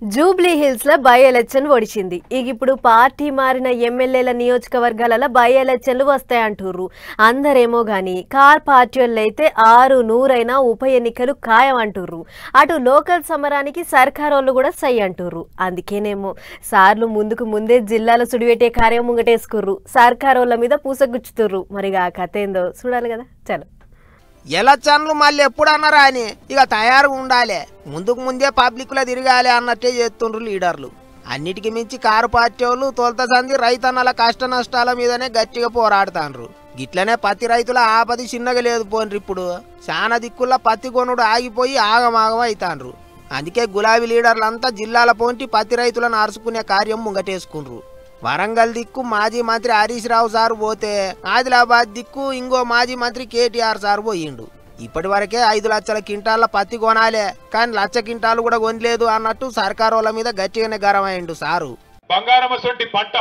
Jubilee hills లో by election ఒడిచింది. ఇప్పుడు party మారిన ఎమ్మెల్యేల నియోజకవర్గాలలో బై ఎలక్షన్లు వస్తాయంటుర్రు. అందరేమో గాని కార్ పార్టీలైతే 600 ఉప ఎన్నికలు ఖాయం అంటుర్రు. అటు లోకల్ సమరానికి సర్కారోళ్ళు కూడా సై అంటుర్రు. అందుకేనేమో సార్లు ముందే జిల్లాలో సుడివెట్టే కార్యం ముంగటేసుకుర్రు. సర్కారోళ్ళ మీద పూసగుచ్చుతుర్రు. మరిగా ఆ కథ ఏందో చూడాలి కదా. చలో ఎలక్షన్లు మళ్ళీ ఎప్పుడు అన్నారా అని ఇక తయారుగా ఉండాలి. ముందే పబ్లిక్లో తిరగాలి అన్నట్టే చేస్తుండ్రు లీడర్లు. అన్నిటికీ మించి కారు పార్టీ వాళ్ళు తొలత సంది రైతన్నల కష్ట నష్టాల మీదనే గట్టిగా పోరాడుతాండ్రు. గిట్లనే పత్తి రైతుల ఆపది చిన్నగా లేదు పోన్రి. ఇప్పుడు చాలా దిక్కుల్లో పత్తి కొనుడు ఆగిపోయి ఆగమాగం అవుతాండ్రు. అందుకే గులాబీ లీడర్లంతా జిల్లాల పోంటి పత్తి రైతులను అరుచుకునే కార్యం ముంగటేసుకుండ్రు. వరంగల్ దిక్కు మాజీ మంత్రి హరీష్ రావు సార్ పోతే ఆదిలాబాద్ దిక్కు ఇంకో మాజీ మంత్రి కేటీఆర్ సార్ పోయిండు. ఇప్పటి వరకే 5 లక్షల క్వింటాల పత్తి కొనాలే, కానీ 1 లక్ష క్వింటాలు కూడా కొనలేదు అన్నట్టు సర్కారు వాళ్ళ మీద గట్టిగానే గరమైండు సారు. బంగారం అసొంటి పంట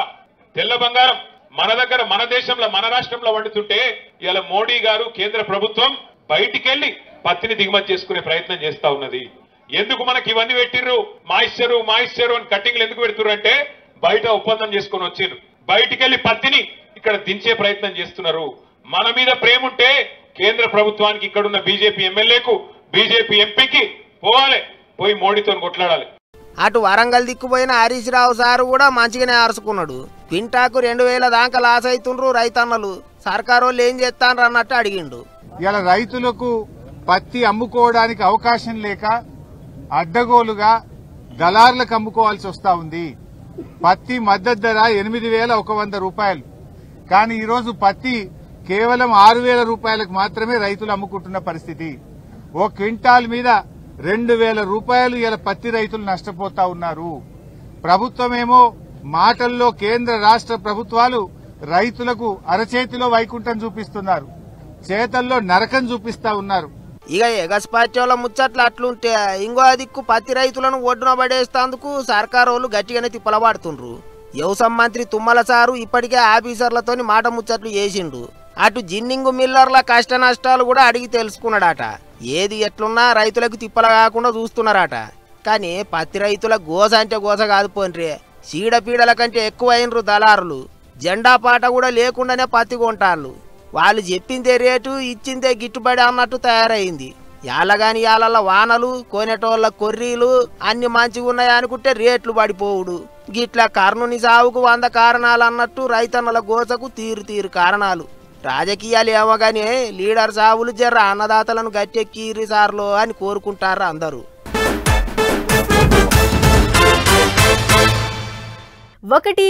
తెల్ల బంగారం మన దగ్గర మన దేశంలో మన రాష్ట్రంలో వండుతుంటే ఇలా మోడీ గారు కేంద్ర ప్రభుత్వం బయటికెళ్లి పత్తిని దిగుమతి చేసుకునే ప్రయత్నం చేస్తా ఉన్నది. ఎందుకు మనకి ఇవన్నీ పెట్టిర్రు? మాయిశ్చరు అని కట్టింగ్లు ఎందుకు పెడుతుర్రు అంటే బయట ఒప్పందం చేసుకుని వచ్చారు. బయటికెళ్లి పత్తిని ఇక్కడ దించే ప్రయత్నం చేస్తున్నారు. మన మీద ప్రేమ ఉంటే కేంద్ర ప్రభుత్వానికి ఇక్కడున్న బీజేపీ ఎమ్మెల్యేకు బీజేపీ ఎంపీకి పోయి మోడీతో కొట్లాడాలి. అటు వరంగల్ దిక్కుపోయిన హరీష్ రావు సారు కూడా మంచిగానే అరుచుకున్నాడు. క్వింటాకు 2000 దాకా లాస్ అవుతుండ్రు రైతన్నలు. సర్కారు వాళ్ళు ఏం చేస్తాన్రు అన్నట్టు అడిగిండు. ఇలా రైతులకు పత్తి అమ్ముకోవడానికి అవకాశం లేక అడ్డగోలుగా దళార్లకు అమ్ముకోవాల్సి వస్తా ఉంది. పత్తి మద్దతు ధర 8100 రూపాయలు. కానీ ఈరోజు పత్తి కేవలం 6000 రూపాయలకు మాత్రమే రైతులు అమ్ముకుంటున్న పరిస్థితి. ఓ క్వింటాల్ మీద 2000 రూపాయలు ఇలా పత్తి రైతులు నష్టపోతా ఉన్నారు. ప్రభుత్వమేమో మాటల్లో కేంద్ర రాష్ట్ర ప్రభుత్వాలు రైతులకు అరచేతిలో వైకుంఠం చూపిస్తున్నారు, చేతల్లో నరకం చూపిస్తా ఉన్నారు. ఇక ఎగస్పాట్యోల ముచ్చట్లు అట్లుంటే ఇంకో దిక్కు పత్తి రైతులను ఒడ్డున పడేస్తేందుకు సర్కారు వాళ్ళు గట్టిగానే తిప్పలబడుతుండ్రు. వ్యవసాయ మంత్రి తుమ్మల సారు ఇప్పటికే ఆఫీసర్లతోని మాట ముచ్చట్లు చేసిండు. అటు జిన్నింగు మిల్లర్ల కష్ట నష్టాలు కూడా అడిగి తెలుసుకున్నాడట. ఏది ఎట్లున్నా రైతులకు తిప్పల కాకుండా చూస్తున్నారట. కానీ పత్తి రైతుల గోస అంటే గోస కాదు పోన్రే, చీడపీడల కంటే ఎక్కువ అయినరు దళారులు. జెండా పాట కూడా లేకుండానే పత్తి కొంటారు. వాళ్ళు చెప్పిందే రేటు ఇచ్చిందే గిట్టుబడి అన్నట్టు తయారైంది. యాలగాని యాలల వానలు కొనేటోళ్ళ కొర్రీలు అన్ని మంచిగా ఉన్నాయి అనుకుంటే రేట్లు పడిపోవుడు. గిట్లా కర్ణుని సావుకు 100 కారణాలు అన్నట్టు రైతన్నల గోసకు తీరు కారణాలు. రాజకీయాలు ఏమో గానీ లీడర్ సావులు జర్ర అన్నదాతలను గట్టెక్కిర్రి సార్లో అని కోరుకుంటారు అందరూ. ఒకటి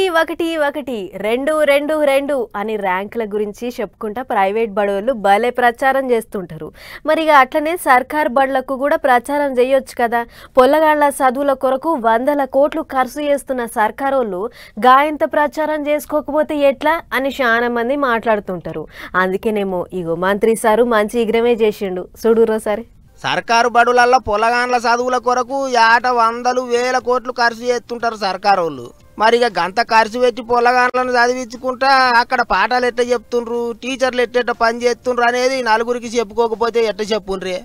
2 అని ర్యాంకుల గురించి చెప్పుకుంటా ప్రైవేట్ బడులు భలే ప్రచారం చేస్తుంటారు. మరిగా అట్లనే సర్కార్ బడులకు కూడా ప్రచారం చేయొచ్చు కదా. పొల్లగాళ్ల చదువుల కొరకు 100 కోట్లు ఖర్చు చేస్తున్న సర్కారోళ్ళు గాయంత ప్రచారం చేసుకోకపోతే ఎట్లా అని చాలా మంది మాట్లాడుతుంటారు. అందుకేనేమో ఇగో మంత్రి సారు మంచి ఇగ్రమే చేసిండు చూడురో సరే. సర్కారు బడులల్లో పొలగాండ్ల చదువుల కొరకు ఏట 100,000 కోట్లు ఖర్చు చేస్తుంటారు సర్కారోళ్ళు. మరిగా గంత ఖర్చు పెట్టి పొలగాండ్లను చదివించుకుంటా అక్కడ పాఠాలు ఎట్ట చెప్తుండ్రు, టీచర్లు ఎట్ట పని చేస్తుండ్రు అనేది నలుగురికి చెప్పుకోకపోతే ఎట్ట చెప్పుండ్రే.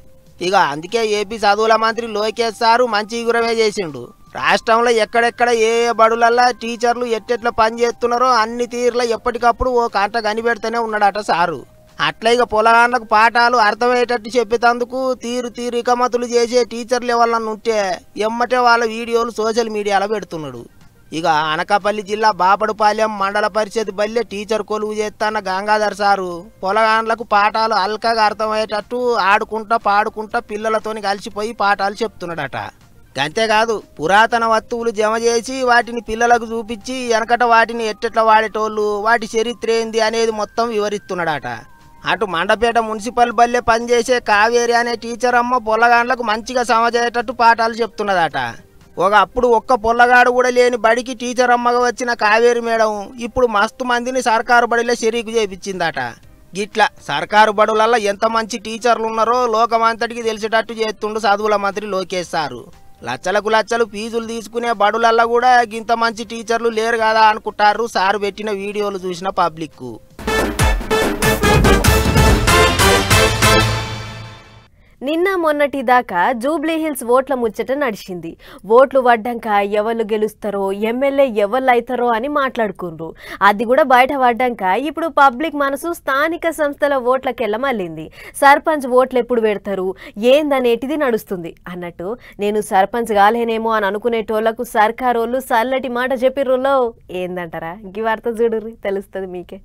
ఇక అందుకే ఏపీ చదువుల మంత్రి లోకేష్ సారు మంచి ఇగురమే చేసిండు. రాష్ట్రంలో ఎక్కడెక్కడ ఏ బడులల్లా టీచర్లు ఎట్టెట్లా పని చేస్తున్నారో అన్ని తీరులో ఎప్పటికప్పుడు ఓ కంట కనిపెడుతూనే ఉన్నాడట సారు. అట్లా ఇక పొలగాండ్లకు పాఠాలు అర్థమయ్యేటట్టు చెప్పేందుకు తీరు ఇకమతులు చేసే టీచర్లు ఎవరన్నా ఉంటే ఎమ్మటే వాళ్ళ వీడియోలు సోషల్ మీడియాలో పెడుతున్నాడు. ఇక అనకాపల్లి జిల్లా బాపడుపాలెం మండల పరిషత్ బల్లె టీచర్ కొలువు చేస్తున్న గంగాధర్ సారు పొలగాండ్లకు పాఠాలు అల్కగా అర్థమయ్యేటట్టు ఆడుకుంటా పాడుకుంటా పిల్లలతోని కలిసిపోయి పాఠాలు చెప్తున్నాడట. అంతేకాదు పురాతన వస్తువులు జమ చేసి వాటిని పిల్లలకు చూపించి వెనకట వాటిని ఎట్టెట్లా వాడేటోళ్ళు, వాటి చరిత్ర ఏంది అనేది మొత్తం వివరిస్తున్నాడట. అటు మండపేట మున్సిపల్ బల్లె పనిచేసే కావేరి అనే టీచర్ అమ్మ పొల్లగాండ్లకు మంచిగా సమజయ్యేటట్టు పాఠాలు చెప్తున్నదట. అప్పుడు ఒక్క పొల్లగాడు కూడా లేని బడికి టీచర్ అమ్మగా వచ్చిన కావేరి మేడం ఇప్పుడు మస్తు మందిని సర్కారు బడిలో షరీకు చేయించిందట. గిట్లా సర్కారు బడులల్లో ఎంత మంచి టీచర్లు ఉన్నారో లోకమంతటికి తెలిసేటట్టు చేస్తుండు చదువుల మంత్రి లోకేష్ సారు. లక్షలు ఫీజులు తీసుకునే బడులల్లో కూడా గింత మంచి టీచర్లు లేరు కదా అనుకుంటారు సారు పెట్టిన వీడియోలు చూసిన పబ్లిక్. నిన్న మొన్నటి దాకా జూబ్లీ హిల్స్ ఓట్ల ముచ్చట నడిచింది. ఓట్లు పడ్డాక ఎవరు గెలుస్తారో ఎమ్మెల్యే ఎవరు అవుతారో అని మాట్లాడుకుండ్రు. అది కూడా బయట పడ్డాక ఇప్పుడు పబ్లిక్ మనసు స్థానిక సంస్థల ఓట్లకెళ్ళ మళ్ళింది. సర్పంచ్ ఓట్లు ఎప్పుడు పెడతారు ఏందనేటిది నడుస్తుంది అన్నట్టు నేను సర్పంచ్ కాలేనేమో అని అనుకునేటోళ్లకు సర్కారోళ్ళు చల్లటి మాట చెప్పిర్రులో ఏందంటారా? ఈ వార్త చూడుర్రి తెలుస్తుంది మీకే.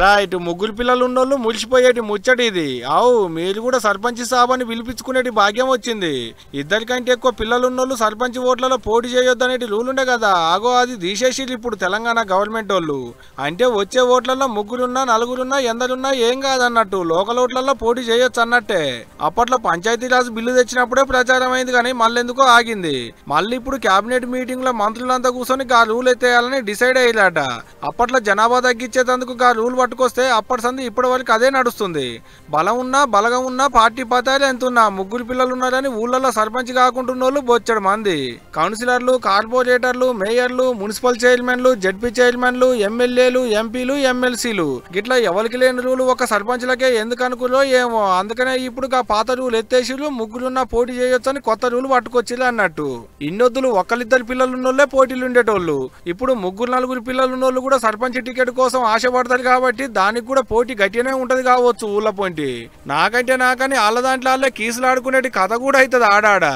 రైట్, ముగ్గురు పిల్లలు ఉన్నోళ్ళు ములిసిపోయేటి ముచ్చటి ఇది. అవు మీరు కూడా సర్పంచ్ సాబ్ అని పిలిపించుకునేటి భాగ్యం వచ్చింది. ఇద్దరికంటే ఎక్కువ పిల్లలు ఉన్నోళ్ళు సర్పంచ్ ఓట్లలో పోటీ చేయొద్దు అనేటి రూల్ ఉండే కదా, ఆగో అది తీసేసిర్రు ఇప్పుడు తెలంగాణ గవర్నమెంట్ వాళ్ళు. అంటే వచ్చే ఓట్లలో ముగ్గురున్నా నలుగురున్నా ఎందరున్నా ఏం కాదన్నట్టు, లోకల్ ఓట్లలో పోటీ చేయొచ్చు అన్నట్టే. అప్పట్లో పంచాయతీరాజ్ బిల్లు తెచ్చినప్పుడే ప్రచారం అయింది కానీ మళ్ళెందుకో ఆగింది. మళ్ళీ ఇప్పుడు కేబినెట్ మీటింగ్ లో మంత్రులంతా కూర్చొని గా రూల్ ఎత్తేయాలని డిసైడ్ అయ్యారట. అప్పట్లో జనాభా తగ్గించేందుకు గా రూల్ పట్టుకొస్తే అప్పటి సంది ఇప్పటి వరకు అదే నడుస్తుంది. బలం ఉన్నా బలగం ఉన్నా పార్టీ పతాలు ఎంతున్నా ముగ్గురు పిల్లలు ఉన్నారని ఊళ్ళలో సర్పంచ్ కాకుంటున్న వాళ్ళు బొచ్చడు మంది. కౌన్సిలర్లు, కార్పొరేటర్లు, మేయర్లు, మున్సిపల్ చైర్మన్లు, జడ్పీ చైర్మన్లు, ఎమ్మెల్యేలు, ఎంపీలు, ఎమ్మెల్సీలు గిట్లా ఎవరికి లేని రూలు ఒక సర్పంచ్లకే ఎందుకు అనుకులో ఏమో. అందుకనే ఇప్పుడు పాత రూల్ ఎత్తేసిరు, ముగ్గురున్నా పోటీ చేయొచ్చని కొత్త రూల్ పట్టుకొచ్చిరు అన్నట్టు. ఇన్నొద్దులు ఒకళ్ళిద్దరు పిల్లలు ఉన్నోళ్లే పోటీలు ఉండేటోళ్ళు. ఇప్పుడు ముగ్గురు నలుగురు పిల్లలు ఉన్నోళ్ళు కూడా సర్పంచ్ టికెట్ కోసం ఆశపడతారు కాబట్టి దానికి కూడా పోటీ గట్టిగానే ఉంటది కావచ్చు ఊళ్ళ పోటీ. నాకని వాళ్ళ దాంట్లో కీసులు ఆడుకునేటి కథ కూడా అవుతుంది ఆడాడ.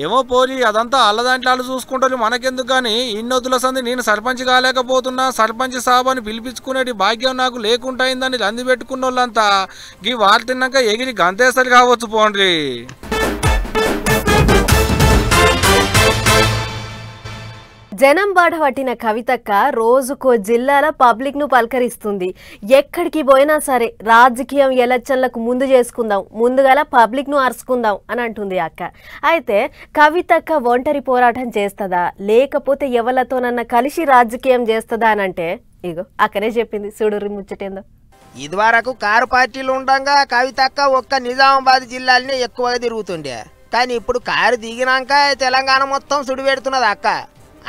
ఏమో పోలి అదంతా వాళ్ళ దాంట్లో చూసుకుంటారు, మనకెందుకు గాని ఇన్నొద్దుల సంది నేను సర్పంచ్ కాలేకపోతున్నా సర్పంచ్ సాబ్ అని పిలిపించుకునేటి భాగ్యం నాకు లేకుంటాయిందని రంది పెట్టుకున్న వాళ్ళంతా ఈ వారు తిన్నాక ఎగిరి గంతేస్తారు కావచ్చు పోండ్రి. జనం బాట పట్టిన కవితక్క రోజుకో జిల్లాల పబ్లిక్ ను పలకరిస్తుంది. ఎక్కడికి పోయినా సరే రాజకీయం ఎలక్షన్లకు ముందు చేసుకుందాం, ముందుగాల పబ్లిక్ ను అరుచుకుందాం అని అంటుంది అక్క. అయితే కవితక్క ఒంటరి పోరాటం చేస్తుందా లేకపోతే ఎవరితోనన్నా కలిసి రాజకీయం చేస్తుందా అని అంటే ఇగో అక్కనే చెప్పింది. చూడుర్రి ముచ్చటేందో. ఇదివరకు కారు పార్టీలు ఉండగా కవితక్క ఒక్క నిజామాబాద్ జిల్లాలనే ఎక్కువగా తిరుగుతుండే. కానీ ఇప్పుడు కారు దిగినాక తెలంగాణ మొత్తం సుడి పెడుతున్నది అక్క.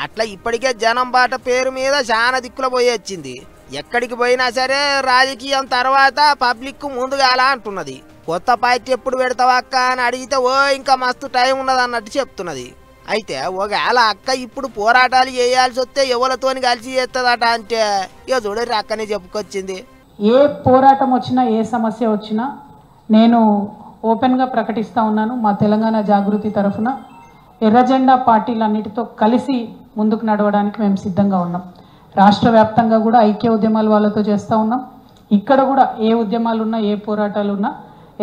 అట్లా ఇప్పటికే జనం బాట పేరు మీద చాలా దిక్కుల పోయి వచ్చింది. ఎక్కడికి పోయినా సరే రాజకీయం తర్వాత పబ్లిక్ ముందుగాల అంటున్నది. కొత్త పార్టీ ఎప్పుడు పెడతావా అక్క అని అడిగితే ఓ ఇంకా మస్తు టైం ఉన్నది అన్నట్టు చెప్తున్నది. అయితే ఒకవేళ అక్క ఇప్పుడు పోరాటాలు చేయాల్సి వస్తే ఎవరితోని కలిసి చేస్తుందట అంటే ఇక చూడరు అక్కనే చెప్పుకొచ్చింది. ఏ పోరాటం వచ్చినా ఏ సమస్య వచ్చినా నేను ఓపెన్గా ప్రకటిస్తూ ఉన్నాను. మా తెలంగాణ జాగృతి తరఫున ఎర్రజెండా పార్టీలన్నిటితో కలిసి ముందుకు నడవడానికి మేము సిద్ధంగా ఉన్నాం. రాష్ట్ర వ్యాప్తంగా కూడా ఐక్య ఉద్యమాలు వాళ్ళతో చేస్తూ ఉన్నాం. ఇక్కడ కూడా ఏ ఉద్యమాలు ఉన్నా ఏ పోరాటాలు ఉన్నా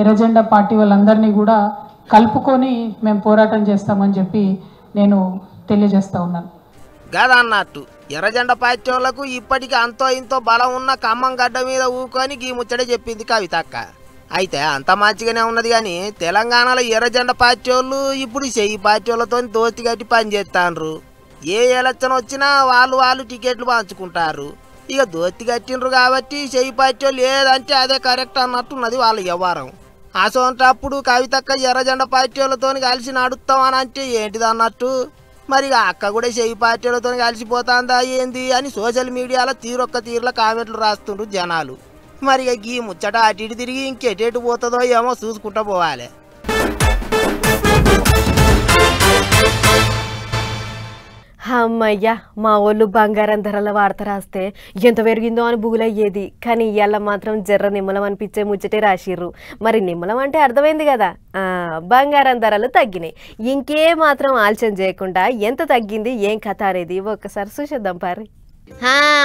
ఎర్రజెండా పార్టీ వాళ్ళందరినీ కూడా కలుపుకొని మేము పోరాటం చేస్తామని చెప్పి నేను తెలియజేస్తూ ఉన్నాను. గదన్నట్టు ఎర్రజెండా పార్టీ వాళ్ళకు ఇప్పటికీ అంతో ఇంతో బలం ఉన్న ఖమ్మం గడ్డ మీద ఊకొని గీ ముచ్చటే చెప్పింది కవితక్క. అయితే అంత మంచిగానే ఉన్నది కానీ తెలంగాణలో ఎర్రజెండా పార్టీ వాళ్ళు ఇప్పుడు చెయ్యి పార్టీ వాళ్ళతో దోస్తి కట్టి పనిచేస్తాండ్రు. ఏ ఎలక్షన్ వచ్చినా వాళ్ళు టికెట్లు పంచుకుంటారు. ఇక దోస్తి కట్టిండ్రు కాబట్టి చెయ్యి పార్టీ వాళ్ళు ఏదంటే అదే కరెక్ట్ అన్నట్టున్నది వాళ్ళ వ్యవహారం. అసోంటప్పుడు కవితక్క ఎర్రజెండా పార్టీ వాళ్ళతో కలిసి నడుస్తాం అని అంటే ఏంటిది అన్నట్టు. మరి అక్క కూడా చెయ్యి పార్టీ వాళ్ళతో కలిసిపోతాందా ఏంది అని సోషల్ మీడియాలో తీరులో కామెంట్లు రాస్తుండ్రు జనాలు. మరి ఈ ముచ్చట అటు ఇటు తిరిగి ఇంకెటేటు పోతుందో ఏమో చూసుకుంటూ పోవాలి. అమ్మయ్యా, మా వాళ్ళు బంగారం ధరల వార్త రాస్తే ఎంత పెరిగిందో అని బుగులయ్యేది. కానీ ఇవాళ మాత్రం జర్ర నిమ్మలం అనిపించే ముచ్చటే రాసిర్రు. మరి నిమ్మలం అంటే అర్థమైంది కదా, బంగారం ధరలు తగ్గినాయి. ఇంకే మాత్రం ఆలోచన చేయకుండా ఎంత తగ్గింది ఏం కథ అనేది ఒక్కసారి చూసేద్దాం పారి.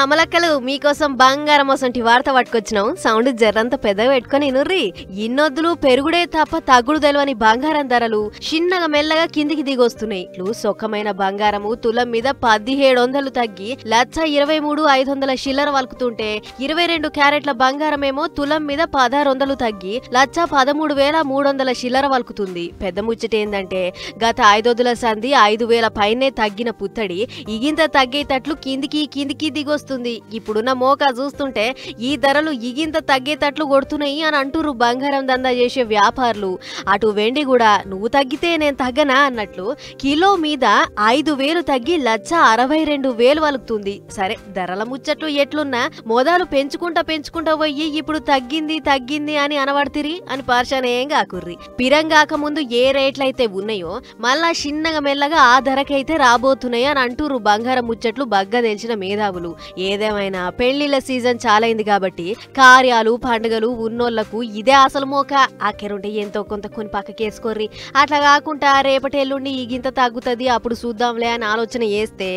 అమలక్కలు మీకోసం బంగారం అసంటి వార్త పట్టుకొచ్చినాం. సౌండ్ జర్రంత పెద్దగా పెట్టుకుని ఇనుర్రి. ఇన్నొద్దులు పెరుగుడే తప్ప తగ్గుడు తెలవని బంగారం ధరలు చిన్నగా మెల్లగా కిందికి దిగొస్తున్నాయి. సొక్కమైన బంగారము తులం మీద 1700 తగ్గి 1,23,500 చిల్లర వలుకుతుంటే 22 క్యారెట్ల బంగారమేమో తులం మీద 1,600 తగ్గి 1,13,300 చిల్లర వలుకుతుంది. పెద్ద ముచ్చట ఏందంటే గత 5 సంధి 5,000 పైనే తగ్గిన పుత్తడి ఇగింత తగ్గేటట్లు కిందికి కిందికి దిగొస్తుంది. ఇప్పుడున్న మోకా చూస్తుంటే ఈ ధరలు ఇగింత తగ్గేటట్లు కొడుతున్నాయి అని అంటురు బంగారం దందా చేసే వ్యాపారులు. అటు వెండి కూడా నువ్వు తగ్గితే నేను తగ్గనా అన్నట్లు కిలో మీద 5,000 తగ్గి 1,62,000 వలుకుతుంది. సరే ధరల ముచ్చట్లు ఎట్లున్నా మొదలు పెంచుకుంటా పోయి ఇప్పుడు తగ్గింది అని అనబడితిరి అని పరిశానేం కాకుర్రి. పిరంగాక ముందు ఏ రేట్లయితే ఉన్నాయో మళ్ళా చిన్నగా మెల్లగా ఆ ధరకైతే రాబోతున్నాయి అని అంటూరు బంగారం ముచ్చట్లు బగ్గా తెలిసిన మేధావులు. ఏదేమైనా పెళ్లిళ్ళ సీజన్ చాలైంది కాబట్టి కార్యాలు పండుగలు ఉన్నోళ్లకు ఇదే అసలు మోక. అక్కరుంటే ఎంతో కొంత కొని పక్కకేసుకోర్రి. అట్లా కాకుండా రేపటెల్లుండి ఈగింత తగ్గుతుంది అప్పుడు చూద్దాంలే అని ఆలోచన చేస్తే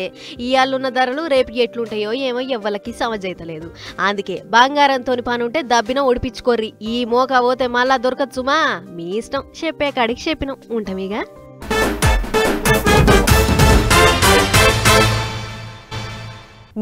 ఇయాళ్ళున్న ధరలు రేపు ఎట్లుంటాయో ఏమో ఎవ్వలకి సమజైతలేదు. అందుకే బంగారంతో పని ఉంటే దబ్బిన ఒడిపించుకోర్రి. ఈ మోక పోతే మళ్ళా దొరకచ్చుమా మీ ఇష్టం. చెప్పే కాడికి చెప్పినాం ఉంటామీగా.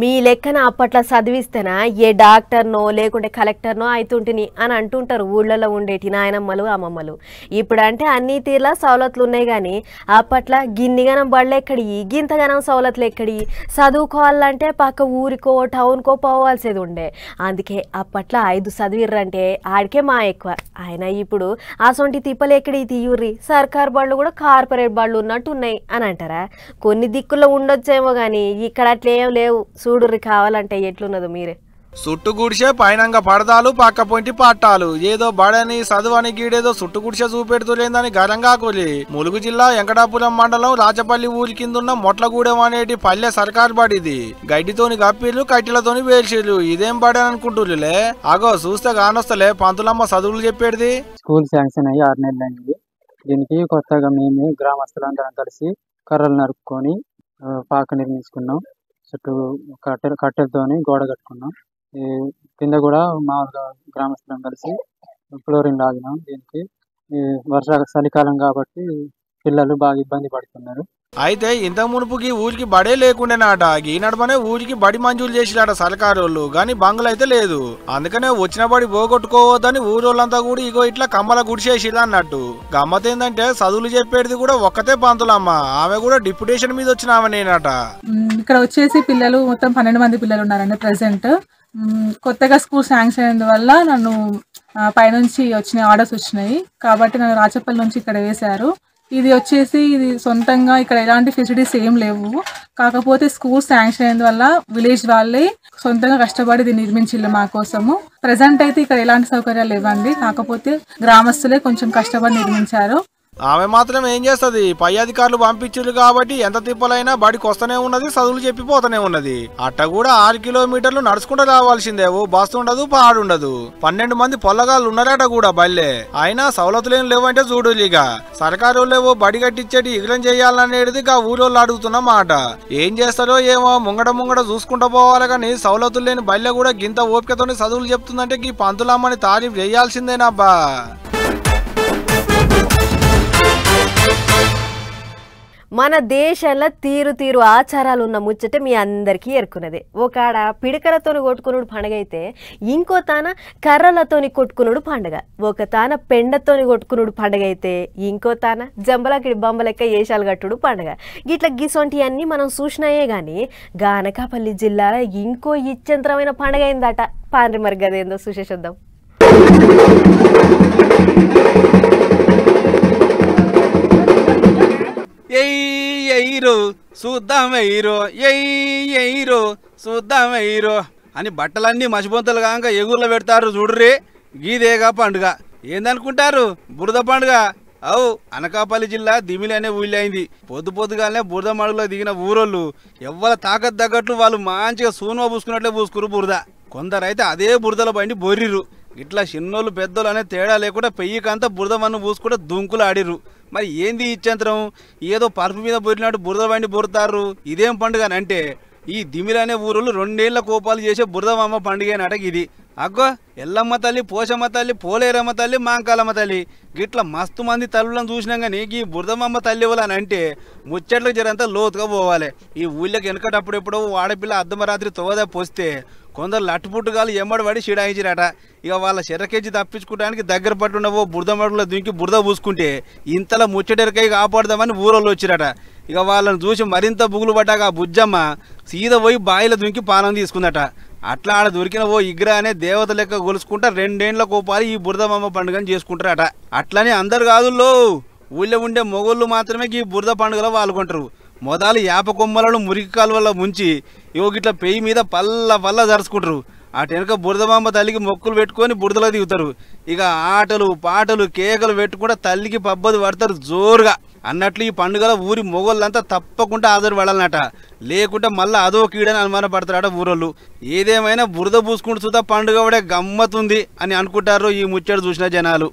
మీ లెక్కన అప్పట్లో చదివిస్తేనా ఏ డాక్టర్నో లేకుంటే కలెక్టర్నో అవుతుంటిని అని అంటుంటారు ఊళ్ళలో ఉండేటి నాయనమ్మలు అమ్మమ్మలు. ఇప్పుడంటే అన్ని తీర్లా సవలతులు ఉన్నాయి కానీ అప్పట్లో గిన్నిగనం బళ్ళు ఎక్కడి గింతగనం సవలతులు ఎక్కడి. చదువుకోవాలంటే పక్క ఊరికో టౌన్కో పోవాల్సేది ఉండే. అందుకే అప్పట్లో 5 చదివిర్రంటే ఆడికే మా ఎక్కువ. ఆయన ఇప్పుడు అసొంటి తిప్పలు ఎక్కడి తీయుర్రి. సర్కారు బళ్ళు కూడా కార్పొరేట్ బళ్ళు ఉన్నట్టు ఉన్నాయి అని అంటారా? కొన్ని దిక్కుల్లో ఉండొచ్చేమో కానీ ఇక్కడ అట్లేం లేవు. చూడుర్రి కావాలంటే ఎట్లున్నదో మీరే. సుట్టు గుడిసే పైనంగా పడదాలు పక్క పొంటి పట్టాలు ఏదో బడని చదువని గీడేదో సుట్టు గుడిసే చూపెడుతులేందని గరంగా కూలి. ములుగు జిల్లా వెంకటాపురం మండలం రాచపల్లి ఊరి కిందున్న మొట్లగూడెం అనేటి పల్లె సర్కార్ బడిది. గడ్డితోని గప్పిర్లు కట్టెలతోని వేల్చిర్లు. ఇదేం బడి అనుకుంటులే. అగో చూస్తే కానొస్తలే పంతులమ్మ చదువులు చెప్పేది. స్కూల్ శాంక్షన్ అయ్యి 6 నెలలు అయింది. దీనికి కొత్తగా మేము గ్రామస్తులందరం కలిసి కర్రలు నరుక్కొని పాక నిర్మించుకున్నాం. చుట్టూ కట్టెలతోని గోడ కట్టుకున్నాం. ఈ కింద కూడా మామూలుగా గ్రామస్తులం కలిసి ఫ్లోరింగ్ లాగినాం. దీనికి చలికాలం కాబట్టి పిల్లలు బాగా ఇబ్బంది పడుతున్నారు. అయితే ఇంత మునుపుకి ఊరికి బడే లేకుండేనాట. ఈ నడమనే ఊరికి బడి మంజూరు చేసినాట సర్కారోళ్ళు. గాని బంగులైతే లేదు. అందుకనే వచ్చిన బడి పోగొట్టుకోవద్దని ఊరోళ్ళంతా కూడా ఇగో ఇట్లా కమ్మల గుడిసేసిలా అన్నట్టు. గమ్మత్ ఏందంటే చదువులు చెప్పేది కూడా ఒక్కతే పంతులమ్మ. ఆమె కూడా డిప్యుటేషన్ మీద వచ్చిన ఆమెనేనట. ఇక్కడ వచ్చేసి పిల్లలు మొత్తం 12 మంది పిల్లలు ఉన్నారండి ప్రెసెంట్. కొత్తగా స్కూల్ శాంక్షన్ అయినందువల్ల నన్ను పైనుంచి వచ్చిన ఆర్డర్స్ వచ్చినాయి కాబట్టి నన్ను రాచపల్లి నుంచి ఇక్కడ వేశారు. ఇది సొంతంగా ఇక్కడ ఎలాంటి ఫెసిలిటీస్ ఏం లేవు. కాకపోతే స్కూల్ శాంక్షన్ అయినందువల్ల విలేజ్ వాళ్ళే సొంతంగా కష్టపడి దీన్ని నిర్మించిల్లు మా కోసము. ప్రెసెంట్ అయితే ఇక్కడ ఎలాంటి సౌకర్యాలు లేవండి. కాకపోతే గ్రామస్తులే కొంచెం కష్టపడి నిర్మించారు. ఆమె మాత్రం ఏం చేస్తుంది, పై అధికారులు పంపించారు కాబట్టి ఎంత తిప్పలైనా బడికి వస్తూనే ఉన్నది, చదువులు చెప్పిపోతూనే ఉన్నది. అట్ట కూడా 6 కిలోమీటర్లు నడుచుకుంటూ రావాల్సిందే. బస్సు ఉండదు, పాడుండదు. 12 మంది పొల్లగాళ్ళు ఉన్నారట కూడా బల్లే. అయినా సవలతులేం లేవంటే చూడులిగా సర్కారు లేవో బడి కట్టించేటి ఎగురం చేయాలనేది గా ఊరోళ్ళు అడుగుతున్న మాట. ఏం చేస్తారో ఏమో ముంగడ చూసుకుంటూ పోవాలి కానీ సవలతులు లేని బల్లె కూడా గింత ఓపికతోని చదువులు చెప్తుందంటే ఈ పంతులమ్మని తారీఫ్ చేయాల్సిందేనబ్బా. మన దేశంలో తీరు ఆచారాలు ఉన్న ముచ్చట మీ అందరికీ ఎరుకున్నదే. ఒకాడ పిడకలతోని కొట్టుకునుడు పండుగ అయితే ఇంకో తాన కర్రలతోని కొట్టుకునుడు పండుగ. ఒక తాన పెండతోని కొట్టుకునుడు పండుగ అయితే ఇంకో తాన జంబలకి బొమ్మలెక్క ఏషాలు కట్టుడు పండుగ. గిట్ల గిసొంటి అన్ని మనం చూసినాయే గాని గానకాపల్లి జిల్లాలో ఇంకో ఇచ్చంతరమైన పండుగ అయిందట. పాండ్రి మరి గదేందో చూసేద్దాం. చూద్దామెయ్యరో అని బట్టలన్నీ మసిబొంతలు కాక ఎగుర్లో పెడతారు చూడుర్రీ. గీదేగా పండుగ ఏందనుకుంటారు? బురద పండుగ. అవు అనకాపల్లి జిల్లా దిమిలి అనే ఊళ్ళో అయింది. పొద్దుగానే బురద మడుగులో దిగిన ఊరోళ్ళు ఎవ్వల తాకత్ తగ్గట్లు వాళ్ళు మంచిగా సూనువ పూసుకున్నట్లే పూసుకురు బురద. కొందరైతే అదే బురదలో బండి బొర్రిరు. ఇట్లా చిన్నోళ్ళు పెద్దోళ్ళు అనే తేడా లేకుండా పెయ్యికంతా బురద మన్ను పూసుకుంటే దుంకులు ఆడిర్రు. మరి ఏంది ఇచ్చంతరం? ఏదో పరుపు మీద బొరినట్టు బురద బండి బొరుతారు. ఇదేం పండుగ అంటే ఈ దిమిలనే ఊరులు 2 ఏళ్ల కోపాలు చేసే బురదమామ పండుగ నాటకి ఇది. అగ్గో ఎల్లమ్మ తల్లి, పోషమ్మ తల్లి, పోలేరమ్మ తల్లి, మాంకాలమ్మ తల్లి గిట్లా మస్తు మంది తల్లులను చూసినాం కానీ ఈ బురదమ్మ తల్లి ఇవ్వాలని అంటే ముచ్చట్లకు జరంతా లోతుగా పోవాలి. ఈ ఊళ్ళకి వెనకటప్పుడెప్పుడో ఆడపిల్ల అర్ధమరాత్రి తోదా పోస్తే కొందరు లట్టుపుట్టుగాలు ఎమ్మడి షిడాయించిరట. ఇక వాళ్ళ చెరకేజీ తప్పించుకోవడానికి దగ్గర పట్టున్నవో బురదమడులో దుంకి బురద పూసుకుంటే ఇంతలా ముచ్చటెరకై కాపాడదామని ఊరోళ్ళు వచ్చిరట. ఇక వాళ్ళని చూసి మరింత బుగులు పడ్డాక ఆ బుజ్జమ్మ సీద పోయి బాయిల దుంకి పానం తీసుకుందట. అట్లా ఆడ దొరికిన ఓ ఇగ్ర అనే దేవత లెక్క గొలుసుకుంటా 2 ఏళ్ల కోపాలి ఈ బురదమ్మ పండుగని చేసుకుంటారట. అట్లని అందరు కాదుల్లో ఊళ్ళో ఉండే మొగోళ్ళు మాత్రమే ఈ బురద పండుగలో పాల్గొంటారు. మొదలు యాప కొమ్మలను మురికి కాలువల్లో ముంచి గిట్ల పెయ్యి మీద పల్ల జరుచుకుంటారు. అటు వెనక బురదమాంబ తల్లికి మొక్కులు పెట్టుకొని బురదలో దిగుతారు. ఇక ఆటలు పాటలు కేకలు పెట్టుకుంటా తల్లికి పబ్బది పడతారు జోరుగా. అన్నట్లు ఈ పండుగల ఊరి మొగోళ్ళంతా తప్పకుండా హాజరు పడాలన్నట, లేకుంటే మళ్ళీ అదో కీడని అనుమానపడతారట ఊరోళ్ళు. ఏదేమైనా బురద పూసుకుంటూ చూద్దా పండుగ గమ్మతుంది అని అనుకుంటారు ఈ ముచ్చట చూసిన జనాలు.